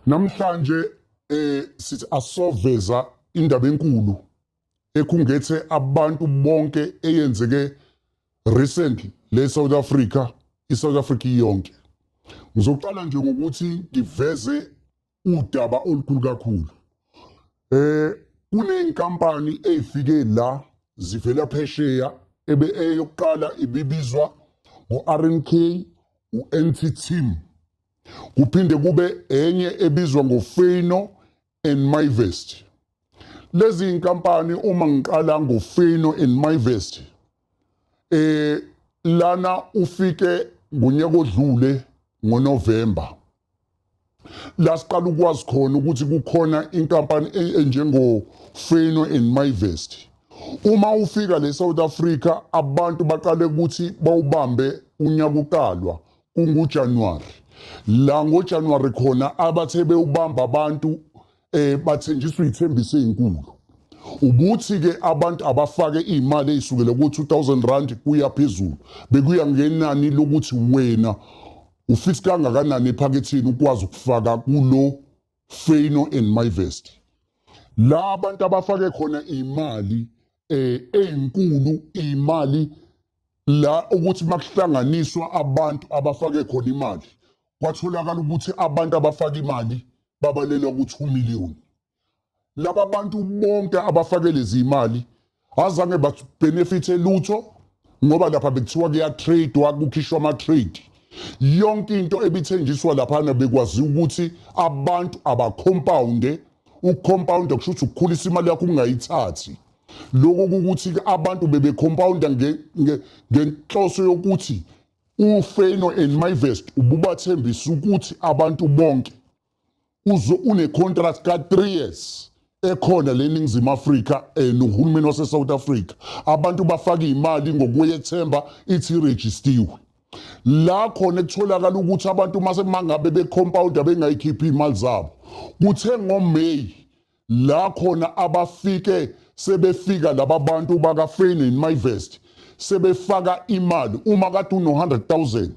Namhlanje sithi asoveza indaba enkulu ekhungethe abantu bonke eyenzeke recently le South Africa, iSouth Africa yonke. Ngizoqala nje ngokuthi ngiveze udaba olukhulu kakhulu. Kuneyinkampani ezifike la zivela phesheya eyokuqala ibibizwa ngo-RNK, u-NTT. Kuphinde kube enye ebizwa ngoFano and Myvest. Lezi inkampani uma ngiqala ngoFano and Myvest, lana ufike ngonyaka odlule ngoNovember. La siqala ukwazi khona ukuthi kukhona inkampani enjengoFano and Myvest. Uma ufika le South Africa, abantu baqale ukuthi bawubambe unyaka uqalwa kunguJanuary. La ngoJanuary khona abathe bewubamba abantu bathenjiswa ithembiso ezinkulu. Ubuthi-ke abantu abafake imali ezisukela ku-R2000 kuya phezulu. Bekuya ngenani lokuthi wena ufisa kangakanani ephaketheni ukwazi ukufaka kulo Fano and Myvest. La abantu abafake khona imali ezinkulu, imali la ukuthi makuhlanganiswa abantu abafake khona imali, kwatholakala ukuthi abantu abafaka imali babalelwa ku2 million. Laba bantu bonke abafake lezi imali azange babenefite lutho, ngoba lapha bekuthiwa kuyatradewa, kukhishwa ama-trade. Yonke into ebithenjiswa laphana bekwazi ukuthi abantu abacompounde. Ucompound kusho ukuthi ukukhulisa imali yakho ungayithathi. Lokho kukuthi abantu bebecompounda ngenhloso yokuthi uFano and Myvest ububathembisa ukuthi abantu bonke une-contract ka-3 years ekhona le Ningizimu Afrika nohulumeni wase-South Africa. Abantu bafake imali ngokuyethemba ithi irejistiwe. La khona kutholakala ukuthi abantu mangabe becompounda bengayikhiphi imali zabo. Kuthe ngoMay la khona abafike sebefika laba bantu bakaFano and Myvest sebefaka imali. Uma kade uno-100,000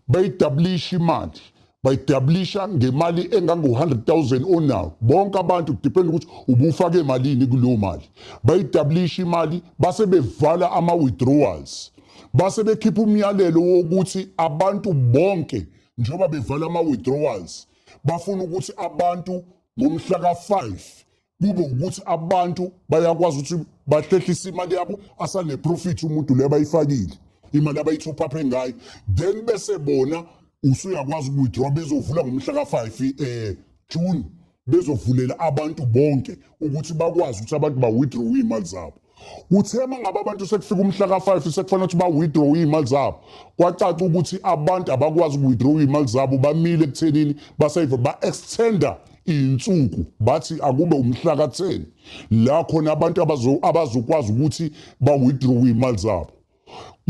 bayidablisha imali, bayidablisha ngemali engango-100,000 onawo. Bonke abantu kudependa ukuthi ubufake emalini kuleyo mali. Bayidablisha imali base bevala ama-withdrawals. Base bekhipha umyalelo wokuthi abantu bonke njengoba bevala ama-withdrawals bafuna ukuthi abantu ngomhla ka-5 kube ukuthi abantu bayakwazi ukuthi bahlehlise imali yabo asane-profit umuntu le bayifakile, imali abayitop up ngayo. Then bese bona usuyakwazi ukuwithdraw, bezovula ngomhla ka-5 June, bezovulela abantu bonke ukuthi bakwazi ukuthi abantu bawithdraw imali zabo. Kuthe mangabe abantu sekufika umhla ka-5 sekufanele ukuthi bawithdraw imali zabo, kwacaca ukuthi abantu abakwazi ukuwithdraw imali zabo bamile ekuthenini ba-extenda iy'nsuku, bathi akube umhla ka-10 la khona abantu abazokwazi ukuthi bawithdraw imali zabo.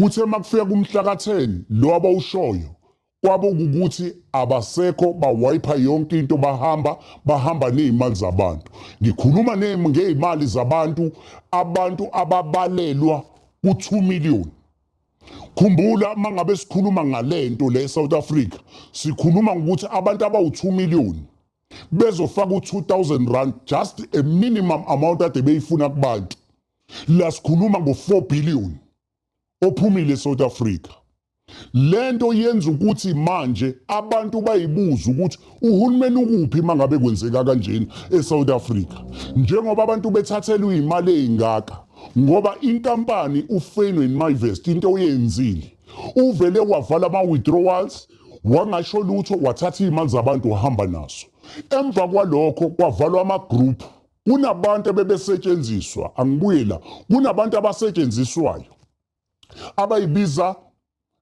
Kuthe makufika kumhla ka-10 lo abawushoyo kwabo ukuthi abasekho, bawayipha yonke into, bahamba ney'mali zabantu. Ngikhuluma ngey'mali zabantu, abantu ababalelwa ku2 million. Khumbula mangabe sikhuluma ngalento le South Africa, sikhuluma ngokuthi abantu abawu2 million bezofaka u-R2,000 just a minimum amount ade beyifuna kubantu. La sikhuluma ngo4 billion ophumile eSouth Africa. Lento yenza ukuthi manje abantu bayibuza ukuthi uhulumeni ukuphi mangabe kwenzeka kanjeni eSouth Africa, njengoba abantu bethathelwa imali ezingaka. Ngoba inkampani uFano and Myvest into oyenzile, uvele wavala ama-withdrawals, wangasho lutho, wathatha imali zabantu wahamba nazo. Emva kwalokho kwavalwa ama-group. Kunabantu abebesetshenziswa, angibuyela, kunabantu abasetshenziswayo abayibiza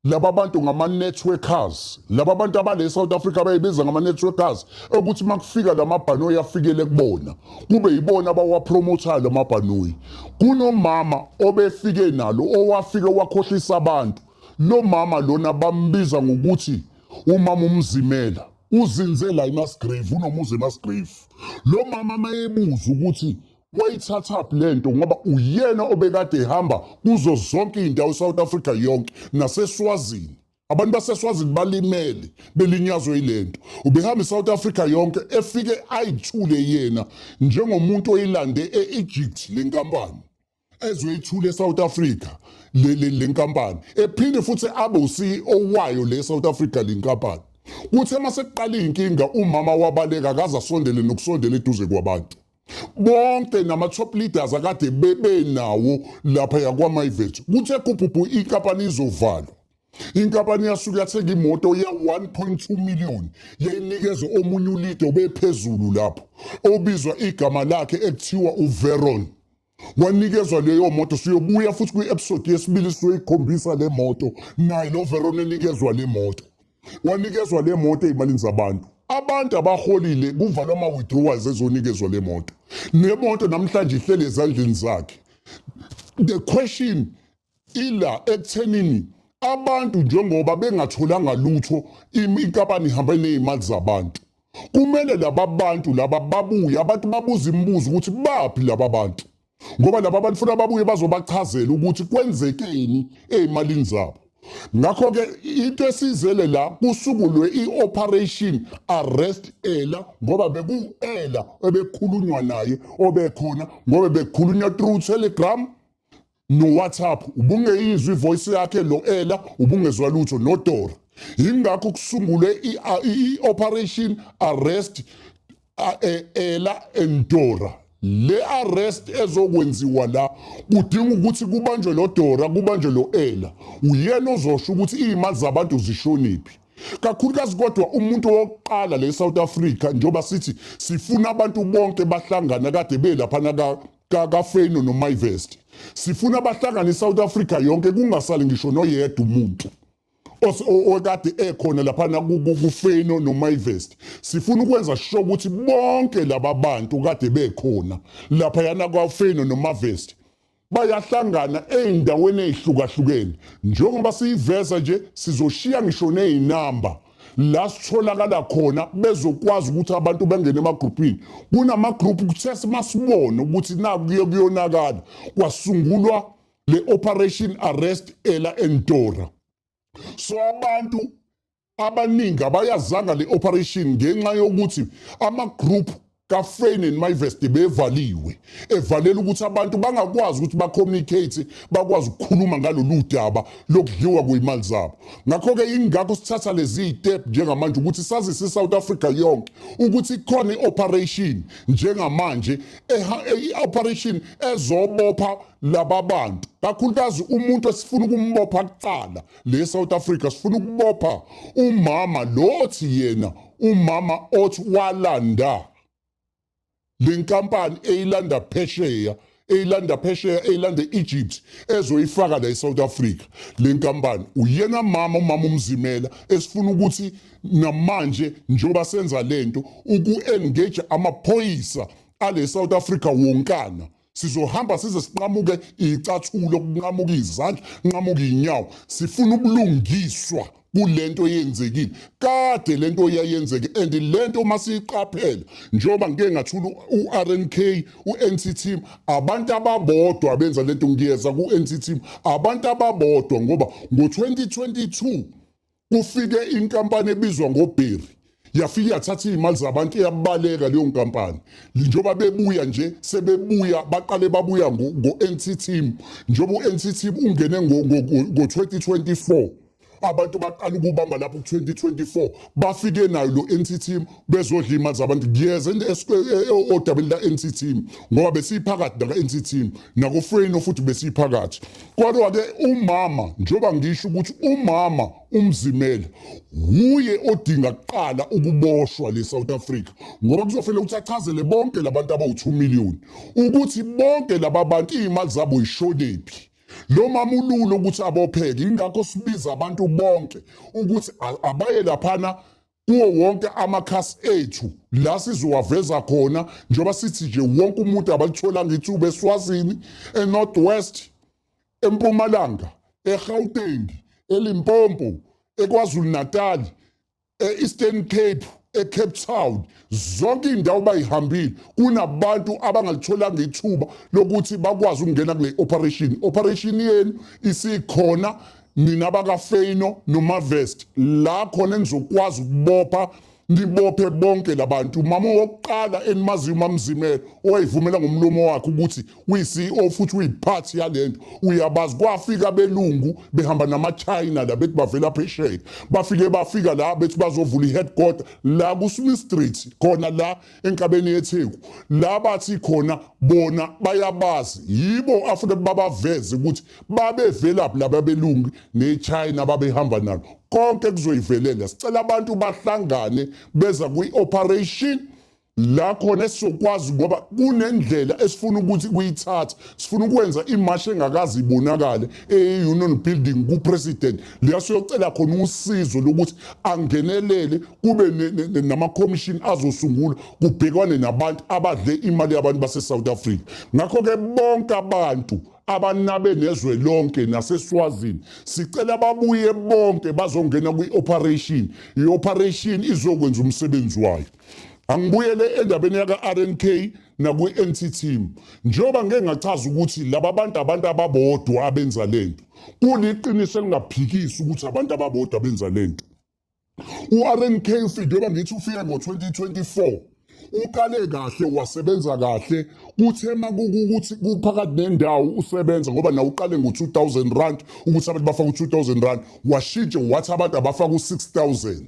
laba bantu ngama-networkers. Laba bantu abale South Africa bayibiza ngama-networkers ukuthi makufika lamabhanoyi afikele kubona, kube yibona abawapromothayo lamabhanoyi. Kunomama obefike nalo owafike wakhohlisa abantu. Lo mama lona bambiza ngokuthi umama uMzimela, uzinze la eMasgrave, unomuzi eMasgrave. Lo mama mayebuza ukuthi wayithatha lento ngoba uyena obekade ehamba kuzo zonke indawo eSouth Africa yonke naseSwazini abantu baseSwazini balimele belinyazwe ilento ubehamba iSouth Africa yonke efike ayithule yena njengomuntu oyilande eEgypt lenkampani ezoyithule eSouth Africa le nkampani ephinde futhi abe uCEO wayo le South Africa lenkampani kuthe masekuqala inkinga umama wabaleka akaze asondele nokusondela eduze kwabantu bonke nama-top leaders akade bebenawo lapha yakwaMyvet kuthe kubhubhu inkampani izovalwa inkampani yasuke yathenga imoto ye-1.2 million yayinikezwa omunye ulide obephezulu lapho obizwa igama lakhe ekuthiwa uVeron wanikezwa leyo moto siyobuya futhi kwi-episode yesibili sizoyikhombisa le moto naye lo Veron enikezwa le moto wanikezwa le moto ey'malini zabantu abantu abaholile kuvalwa ama-withdrawals ezonikezwa le moto nemoto namhlanje ihlele ezandleni zakhe the question ila ekuthenini abantu njengoba bengatholanga lutho inkampani ihambe ney'mali zabantu kumele laba bantu laba babuye abantu babuze imibuzo ukuthi baphi laba bantu ngoba laba bantu futhi ababuye bazobachazela ukuthi kwenzekeni ey'malini zabo ngakho-ke into esizele la kusukulwe i-operation arrest Ella ngoba beku-Ella ebekhulunywa naye obekhona ngoba bekhulunywa through Telegram no-WhatsApp ubungeyizwa ivoice yakhe lo Ella ubungezwa lutho noDora yingakho kusungulwe i-operation arrest Ella and Dora le arrest ezokwenziwa la kudinga ukuthi kubanjwe lo Dora kubanjwe lo Ella uyena ozosho ukuthi iy'mali zabantu zishoniphi kakhulukazi kodwa umuntu wokuqala le South Africa njengoba sithi sifuna abantu bonke bahlangana kade belaphana kaFeno noMyvet sifuna bahlangane eSouth Africa yonke kungasali ngisho noyedwa umuntu okade ekhona laphana kuFeno noMyvet sifuna ukwenza sure ukuthi bonke laba bantu kade bekhona laphayana kwaFeno noMyvet bayahlangana ey'ndaweni ey'hlukahlukene njengoba siyiveza nje sizoshiya ngisho ney'namba la sitholakala khona bezokwazi ukuthi abantu bengene emagrupini kunamagroup kuthe masibone ukuthi nakuye kuyonakala kwasungulwa le operation arrest Ella and Dora so abantu abaningi abayazanga le operation ngenxa yokuthi ama-group kaFeno noMyvet bevaliwe evalela ukuthi abantu bangakwazi ukuthi bacommunicate bakwazi ukukhuluma ngalolu daba lokudliwa kwey'mali zabo ngakho-ke ingakho sithatha lezi step njengamanje ukuthi sazise iSouth Africa yonke ukuthi khona i-operation njengamanje i-operation ezobopha laba bantu kakhulukazi umuntu esifuna ukumbopha kuqala le South Africa sifuna ukubopha umama lothi yena umama othi walanda le nkampani eyilanda phesheya eyilanda Egypt ezoyifaka la eSouth Africa le nkampani uyena umama uMzimela esifuna ukuthi namanje njengoba senza lento uku-engage amaphoyisa ale South Africa wonkana sizohamba size sinqamuke icathulo kunqamuka izandla kunqamuka iy'nyawo sifuna ubulungiswa kulento yenzekile kade lento yayenzeke and lento masiyiqaphela njengoba ngike ngathula u-RNK u-NT Team abantu ababodwa benza lento ngiyeza ku-NT Team abantu ababodwa ngoba ngo-2022 kufike inkampani ebizwa ngoBerry yafika yathatha iy'mali zabantu iyabaleka leyo nkampani njengoba bebuya nje sebebuya baqale babuya ngo-NT Team njengoba u-NT Team ungene ngo-2024 abantu baqala ukubamba lapho ku-2024 bafike nayo lo NT Team bezodla imali zabantu ngiyeza odabeni la-NT Team ngoba besiyiphakathi naka-NT Team nakuFeno futhi besiyiphakathi kodwa-ke umama njengoba ngisho ukuthi umama uMzimela wuye odinga kuqala ukuboshwa le South Africa ngoba kuzofanele ukuthi achazele bonke labantu abawu-2 million ukuthi bonke laba bantu iy'mali zabo yishonephi lo mamululo ukuthi abopheke ingakho sibiza abantu bonke ukuthi abaye laphana kuwo wonke amakhasi ethu la sizowaveza khona njengoba sithi nje wonke umuntu abalitholanga ithuba eSwazini eNorth West eMpumalanga eGauteng eLimpopo eKwaZulu Natal e-Eastern Cape eCape Town zonke iy'ndawo bayihambile kunabantu abangalitholanga ithuba lokuthi bakwazi ukungena kule operation yenu isikhona nina bakafeyino noMavest la khona enizokwazi ukubopha nibophe bonke labantu. Mama wokuqala enimaziyo uMamZimele owayivumela ngomlomo wakhe ukuthi uyi-CEO futhi uyiphathi yalento, uyabazi kwafika abelungu behamba nama-China la bethi bavela phesheya, bafika la bethi bazovula i-headquarter la kuSmith Street khona la enkabeni yeTheku, la bathi khona bona bayabazi, yibo afuna babaveze ukuthi babevelaphi laba belungu ne-China babehamba nalo. Konke kuzoyivelela. Sicela abantu bahlangane beza kwi-operation la khona esizokwazi, ngoba kunendlela esifuna ukuthi kuyithatha. Sifuna ukwenza imashi engakazi ibonakale e-Union Building ku-President, la siyocela khona usizo lokuthi angenelele, kube nama-commission azosungula kubhekwane nabantu abadle imali yabantu base-South Africa. Ngakho-ke bonke abantu abanabe nezwe lonke naseSwazini sicela babuye bonke bazongena kwi-operation. I-operation izokwenza umsebenzi wayo. Angibuyele endabeni yaka-RNK nakwi-NT-team. Njengoba ngeke ngachaza ukuthi laba bantu abantu ababodwa abenza lento, kuliqiniso elingaphikisi ukuthi abantu ababodwa benza lento. U-RNK njengoba ngithi ufike ngo-2024 ukale kahle, wasebenza kahle, kuthe makukuthi kuphakathi nendawo usebenza, ngoba nawe uqale ngo-2,000 rand ukuthi abantu bafake u-2,000 rand, washintshe wathi abantu abafake u-6,000.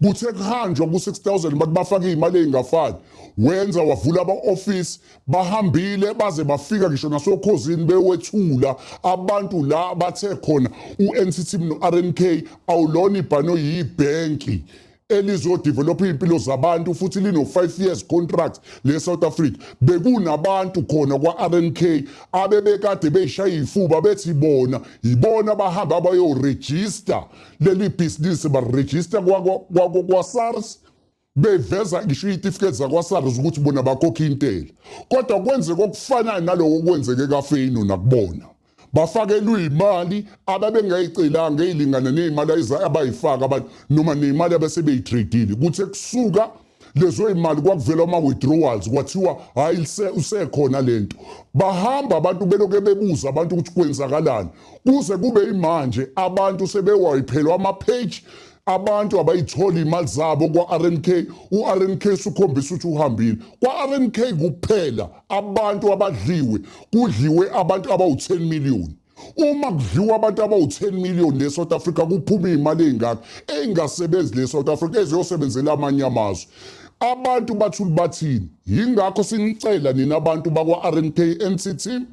Kuthe kuhanjwa ku-6,000 bathi bafake iy'mali ey'ngafani, wenza wavula ama-ofisi, bahambile baze bafika ngisho nasokhozini bewethula abantu la bathe khona u-NT-team no-RNK awulona ibhano yibhenki elizodevelopha iy'mpilo zabantu futhi lino-5 years contract le-South Africa. Bekunabantu khona kwa-RNK abebekade beyishaya iy'fuba bethi ibona bahamba abayorejista leli bhizinisi, barejista kwa-SARS, beveza ngisho iy'tifiketi zakwa-SARS ukuthi bona bakhokha intela. Kodwa kwenzeka okufanayo naloko kwenzeke kafeyino nakubona. Bafakelwe imali ababengayicelanga ey'lingana ney'mali abayifaka abantu noma ney'mali abasebeyitradile. Kuthe kusuka lezo y'mali kwakuvela ama-withdrawals, kwathiwa hhayi usekhona lento. Bahamba abantu beloke bebuza abantu ukuthi kwenzakalani, kuze kube imanje abantu sebewayiphelwa ama-page, abantu abayithola iy'mali zabo kwa-RNK. U-RNK sukhombisa ukuthi uhambile. Kwa-RNK kuphela abantu abadliwe, kudliwe abantu abawu-10 million. Uma kudliwa abantu abawu-10 million le-South Africa, kuphuma iy'mali ey'ngaka ey'ngasebenzi le-South Africa eziyosebenzela amanye amazwe. Abantu bathula bathini? Yingakho sinicela nina abantu bakwa-RNK NT-team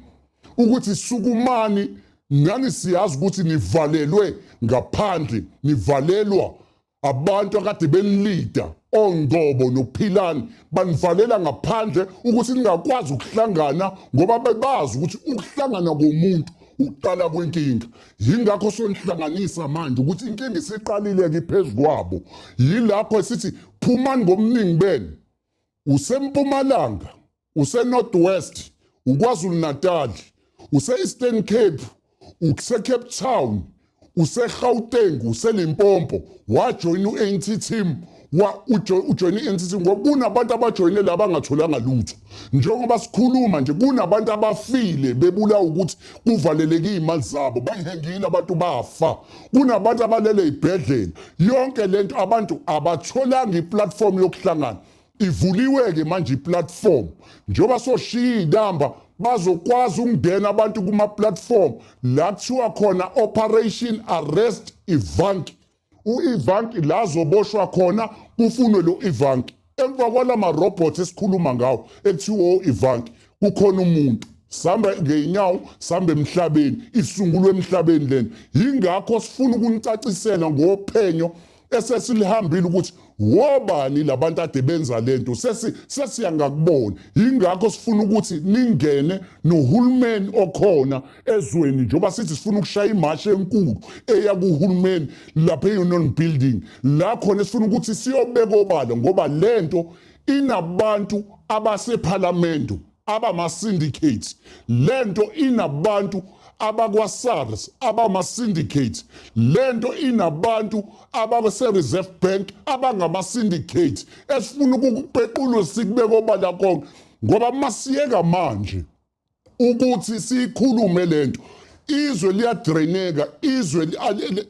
ukuthi sukumani. Nani siyazi ukuthi nivalelwe ngaphandle, nivalelwa abantu akade benilida, oNgcobo noPhilani banivalela ngaphandle ukuthi ningakwazi ukuhlangana, ngoba bebazi ukuthi ukuhlangana komuntu uqala kwenkinga. Yingakho sonihlanganisa manje ukuthi inkinga isiqalile-ke phezu kwabo. Yilapho sithi phumani ngobuningi benu. UseMpumalanga, use-North-West, uKwaZulu Natal, use-Eastern Cape, use-Cape Town, use-Gauteng, use-Limpopo, wajoyina u-NT-team, ujoyina i-NT-team ngoba kunabantu abajoyine la bangatholanga lutho. Njengoba sikhuluma nje kunabantu abafile bebulawa ukuthi kuvaleleke iy'mali zabo, bayihengile abantu bafa. Kunabantu abalele ey'bhedlela. Yonke lento abantu abatholanga iplatform yokuhlangana. Ivuliwe-ke manje iplatform, njengoba soshiya iy'namba bazokwazi ukungena abantu kuma-platform la kuthiwa khona Operation Arrest Ivanki. U-Ivanki la azoboshwa khona kufunwe lo Ivanki. Emva kwala marobhothi esikhuluma ngawo ekuthiwa o-Ivanki, kukhona umuntu sihamba ngey'nyawo, sihamba emhlabeni, isungulwe emhlabeni lento. Yingakho sifuna ukunicacisela ngophenyo esesilihambile ukuthi wobani labantu ade benza lento, sesiyangakubona. Yingakho sifuna ukuthi ningene nohulumeni okhona ezweni, njengoba sithi sifuna ukushaya imashi enkulu eya kuhulumeni lapha e-Union Building, la khona sifuna ukuthi siyobeka obala, ngoba lento inabantu abasephalamende abama-syndicates. Lento inabantu abakwa-SARS abama-syndicate. Lento inabantu abase-Reserve Bank abangama-syndicate. Esifuna ukukupequlwe sikubeka obala konke, ngoba masiyeka manje ukuthi siyikhulume lento, izwe liyadreneka, izwe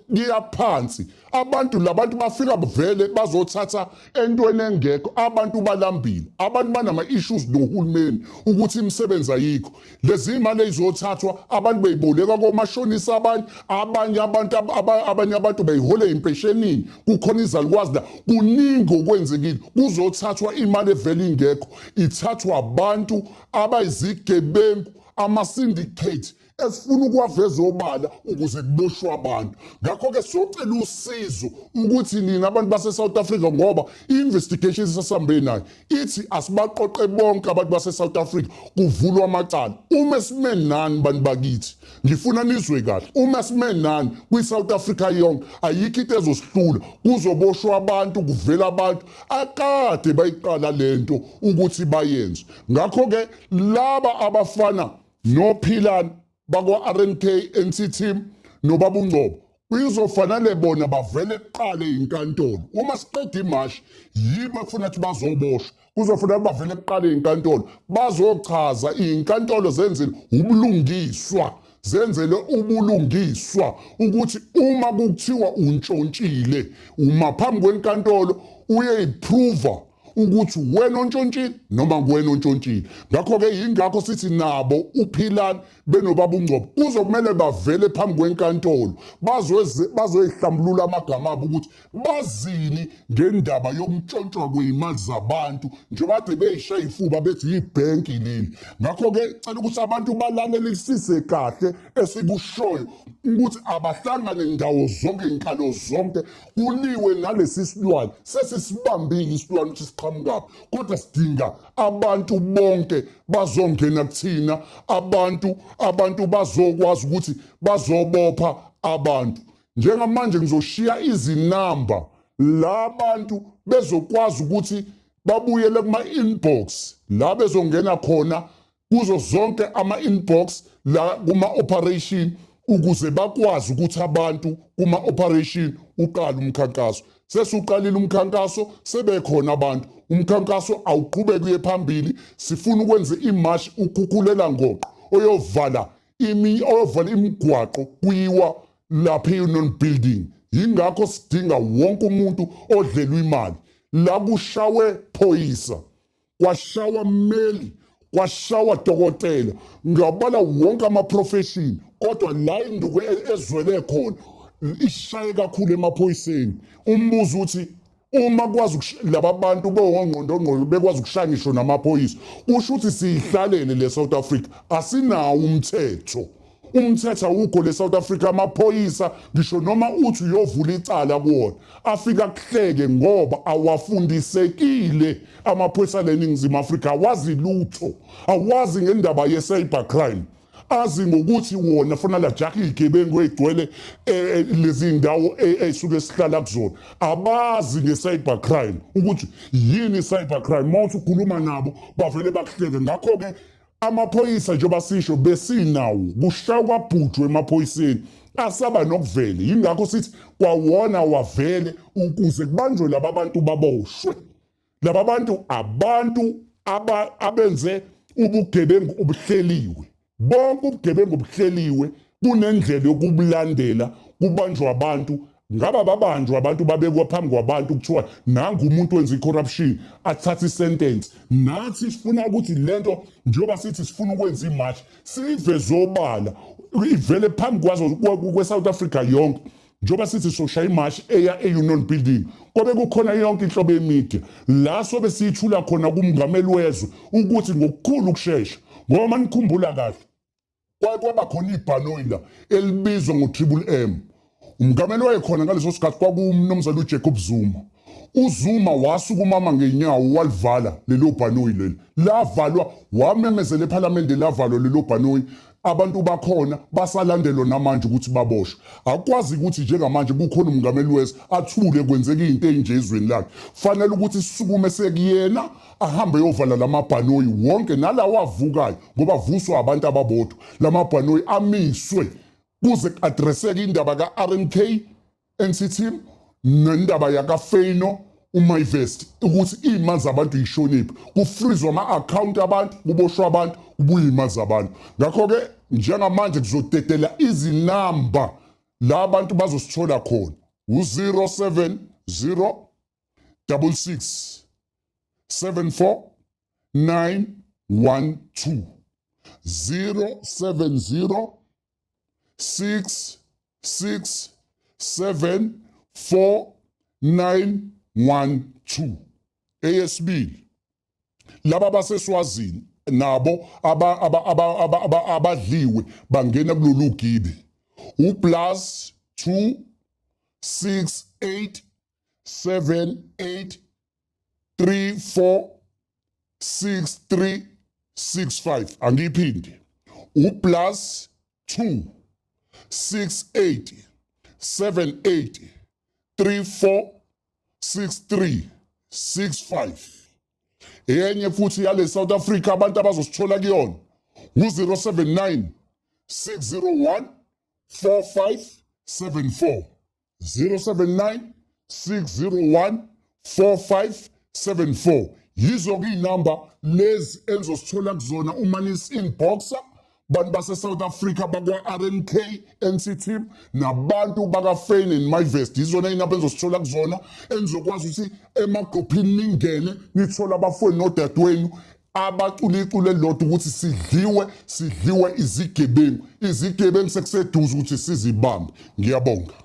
liyaphansi. Labantu bafika vele bazothatha entweni engekho, abantu balambile, abantu banama-issues nohulumeni ukuthi imisebenzi ayikho. Lezi mali ey'zothathwa abantu beyiboleka komashonisa abanye abantu beyihole impeshenini, kukhona izalukwazi la, kuningi okwenzekile. Kuzothathwa imali evele ingekho, ithathwa abantu abayizigebengu, ama-syndicate esifuna ukuwaveza obala ukuze kuboshwe abantu. Ngakho-ke siyocela usizo ukuthi nina abantu base-South Africa, ngoba i-investigation esisambe nayo ithi asibaqoqe bonke abantu base-South Africa kuvulwa amacala. Uma sime nani bantu bakithi, ngifuna nizwe kahle, uma sime nani kwi-South Africa yonke, ayikho into ezosihlula, kuzoboshwa abantu, kuvela abantu akade bayiqala lento ukuthi bayenze. Ngakho-ke laba abafana noPhilani bakwa-RNK NC team noBaba uNgcobo kuzofanele bona bavele kuqale inkantolo. Uma siqeda imashi yibo ekufuna ukuthi bazoboshwa, kuzofanele bavele kuqale inkantolo bazochaza inkantolo zenzele ubulungiswa ukuthi uma kuthiwa untshontshile, uma phambi kwenkantolo uyeyiphruva ukuthi wena ontshontshile noma kuwena ontshontshile. Ngakho-ke yingakho sithi nabo uPhilani benoBaba uNgcobo kuzokumele bavele phambi kwenkantolo bazoyihlambulula amagama abo ukuthi bazini ngendaba yokuntshontshwa kwey'mali zabantu, njengoba kade bey'shaya ifuba bethi yibhenki leli. Ngakho-ke cela ukuthi abantu balalelisise kahle esikushoyo ukuthi abahlangane ndawo zonke, iy'nkalo zonke, kuliwe nalesi silwane sesisibambile isilwane ukuthi siqhamukaphi, kodwa sidinga abantu bonke bazongena kuthina, abantu bazokwazi ukuthi bazobopha abantu. Njengamanje ngizoshiya izinamba la bantu bezokwazi ukuthi babuyele kuma-inbox la bezongena khona kuzo zonke ama-inbox la kuma-operation ukuze bakwazi ukuthi abantu kuma-operation uqale umkhankaso. Sesiuqalile umkhankaso, sebekhona abantu. Umkhankaso awuqhubeke uye phambili. Sifuna ukwenza imashi ukhukhulela ngoqo oyovala imigwaqo kuyiwa lapha e-Union Building. Yingakho sidinga wonke umuntu odlelwe imali. La kushawe phoyisa, kwashawa mmeli, kwashawa dokotela, ngabala wonke ama-profession, kodwa la induku ezwele khona ishaye kakhulu emaphoyiseni. Umbuzo uthi uma kwazi laba bantu bongqondongqondo bekwazi ukushaya ngisho namaphoyisa, kusho ukuthi siyihlalele le-South Africa, asinawo umthetho. Umthetho awukho le-South Africa. Amaphoyisa ngisho noma uthi uyovula icala kuwona afika kuhleke ngoba awafundisekile. Amaphoyisa leNingizimu Afrika awazi lutho, awazi ngendaba ye-cybercrime, azi ngokuthi wona funa lajaka iy'gebengu ey'gcwele lezi ndawo ey'suke sihlala kuzona. Abazi nge-cybercrime ukuthi yini i-cybercrime. Uma uthi ukhuluma nabo bavele bakuhleke. Ngakho-ke amaphoyisa njengoba sisho besinawo, kushaya kwabhujwe emaphoyiseni asaba nokuvele. Yingakho sithi kwawona wavele ukuze kubanjwe laba bantu baboshwe. Laba abantu abenze ubugebengu obuhleliwe. Bonke ubugebengu obuhleliwe kunendlela yokubulandela, kubanjwa abantu. Ngaba babanjwa abantu babekwa phambi kwabantu kuthiwa nangu umuntu wenza i-corruption athathe isentence. Nathi sifuna ukuthi lento njengoba sithi sifuna ukwenza imashi siyiveze obala ivele phambi kwazo kwe-South Africa yonke. Njengoba sithi soshaya imashi eya e-Union Building, kobe kukhona yonke inhlobo yemedia la sobe siyithula khona kumngameli wezwe ukuthi ngokukhulu ukushesha, ngoba manikhumbula kahle kwaba khona ibhanoyi la elibizwa ngo-Triple M. Umngameli wayekhona ngaleso sikhathi kwakuMnumzane uJacob Zuma. uZuma wasukumama ngenyawo walivala lelo bhanoyi leli, lavalwa, wamemezela ePhalamende lavalwa lelo bhanoyi. Abantu bakhona basalandelwa namanje ukuthi baboshwe. Akwazi ukuthi njengamanje kukhona umongameli wezwe athule kwenzeka izinto ezinje ezweni lakhe. Fanele ukuthi sisukume sekuyena ahambe yovala lamabhanoyi wonke nalawa avukayo ngoba vuswa abantu ababodwa. Lamabhanoyi amiswe kuze kuadreseke indaba kaRNK NC team nendaba yakaFeno uMyVest ukuthi iy'mali zabantu yishoniphi, kufrizwa ama-akhawunti abantu, kuboshwa abantu, kubuye iy'mali zabantu. Ngakho-ke njengamanje kuzodedela izinamba la abantu bazosithola khona u-070 66 74 912 070 66 74 912. Eyesibili, laba baseSwazini nabo abadliwe bangena kulolu gibe uplus 2 68 78 34 6365. Angiphinde uplus 2 68 78 34 6365. Enye futhi yale South Africa abantu abazosithola kuyona u-079 601 4574 079 601 4574. Yizo kuyinamba lezi enizosithola kuzona uma nis-inboxa bantu base-South Africa bakwa-RNK NC team nabantu baka-Fane and MyVest. Yizona iy'namba enizosithola kuzona enizokwazi ukuthi emagruphini ningene nithole abafowenu nodadewenu abacula icule elilodwa ukuthi sidliwe izigebengu sekuseduze ukuthi sizibambe. Ngiyabonga.